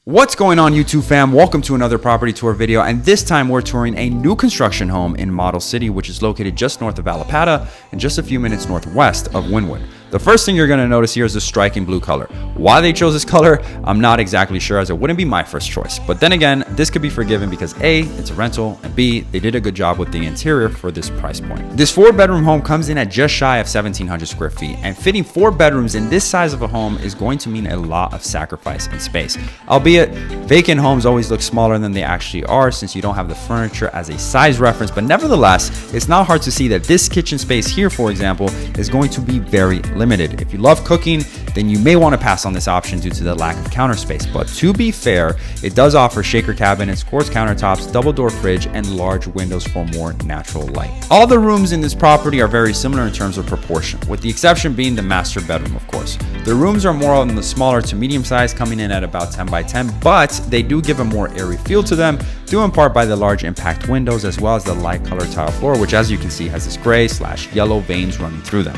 What's going on, YouTube fam? Welcome to another property tour video, and this time we're touring a new construction home in Model City, which is located just north of Alapattah and just a few minutes northwest of Wynwood. The first thing you're going to notice here is the striking blue color. Why they chose this color, I'm not exactly sure, as it wouldn't be my first choice. But then again, this could be forgiven because A, it's a rental, and B, they did a good job with the interior for this price point. This 4-bedroom home comes in at just shy of 1,700 square feet, and fitting 4 bedrooms in this size of a home is going to mean a lot of sacrifice in space. Albeit, vacant homes always look smaller than they actually are since you don't have the furniture as a size reference, but nevertheless, it's not hard to see that this kitchen space here, for example, is going to be very limited. If you love cooking, then you may want to pass on this option due to the lack of counter space. But to be fair, it does offer shaker cabinets, quartz countertops, double door fridge, and large windows for more natural light. All the rooms in this property are very similar in terms of proportion, with the exception being the master bedroom, of course. The rooms are more on the smaller to medium size, coming in at about 10 by 10, but they do give a more airy feel to them, due in part by the large impact windows as well as the light color tile floor, which as you can see has this gray/yellow veins running through them.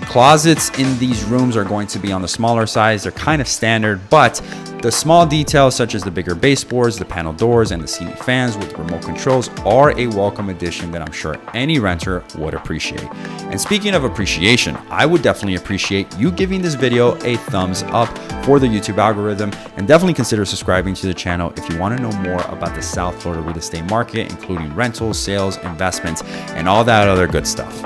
Closets in these rooms are going to be on the smaller size. They're kind of standard, but the small details such as the bigger baseboards, the panel doors, and the ceiling fans with remote controls are a welcome addition that I'm sure any renter would appreciate. And speaking of appreciation, I would definitely appreciate you giving this video a thumbs up for the YouTube algorithm, and definitely consider subscribing to the channel if you want to know more about the South Florida real estate market, including rentals, sales, investments, and all that other good stuff.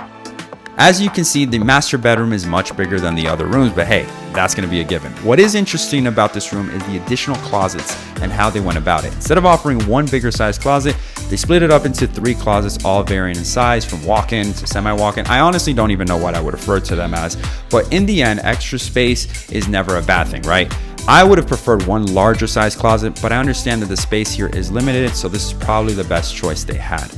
As you can see, the master bedroom is much bigger than the other rooms, but hey, that's going to be a given. What is interesting about this room is the additional closets and how they went about it. Instead of offering one bigger size closet, they split it up into 3 closets, all varying in size from walk-in to semi-walk-in. I honestly don't even know what I would refer to them as, but in the end, extra space is never a bad thing, right? I would have preferred one larger size closet, but I understand that the space here is limited, so this is probably the best choice they had.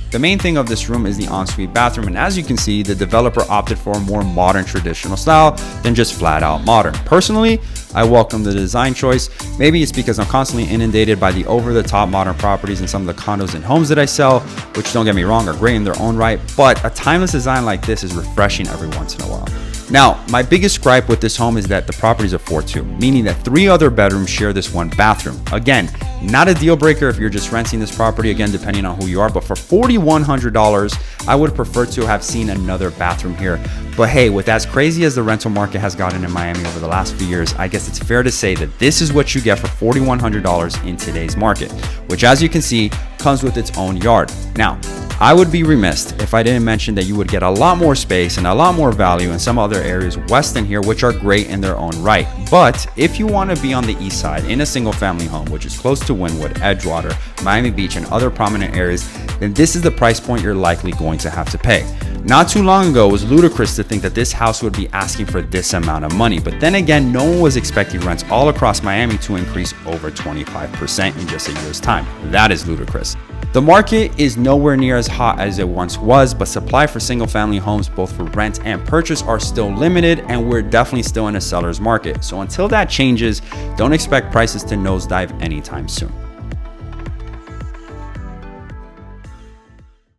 The main thing of this room is the ensuite bathroom, and as you can see, the developer opted for a more modern traditional style than just flat out modern. Personally, I welcome the design choice. Maybe it's because I'm constantly inundated by the over-the-top modern properties in some of the condos and homes that I sell, which, don't get me wrong, are great in their own right, but a timeless design like this is refreshing every once in a while. Now, my biggest gripe with this home is that the property is a 4-2, meaning that 3 other bedrooms share this one bathroom. Again, not a deal breaker if you're just renting this property, again, depending on who you are, but for $4,100, I would prefer to have seen another bathroom here. But hey, with as crazy as the rental market has gotten in Miami over the last few years, I guess it's fair to say that this is what you get for $4,100 in today's market, which, as you can see, comes with its own yard. Now, I would be remiss if I didn't mention that you would get a lot more space and a lot more value in some other areas west than here, which are great in their own right. But if you want to be on the east side in a single family home, which is close to Wynwood, Edgewater, Miami Beach, and other prominent areas, then this is the price point you're likely going to have to pay. Not too long ago, it was ludicrous to think that this house would be asking for this amount of money. But then again, no one was expecting rents all across Miami to increase over 25% in just a year's time. That is ludicrous. The market is nowhere near as hot as it once was, but supply for single family homes, both for rent and purchase, are still limited, and we're definitely still in a seller's market. So until that changes, don't expect prices to nosedive anytime soon.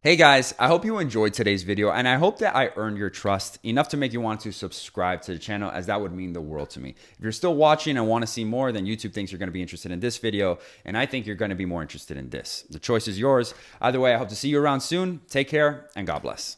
Hey guys, I hope you enjoyed today's video, and I hope that I earned your trust enough to make you want to subscribe to the channel, as that would mean the world to me. If you're still watching and want to see more, then YouTube thinks you're going to be interested in this video, and I think you're going to be more interested in this. The choice is yours. Either way, I hope to see you around soon. Take care, and God bless.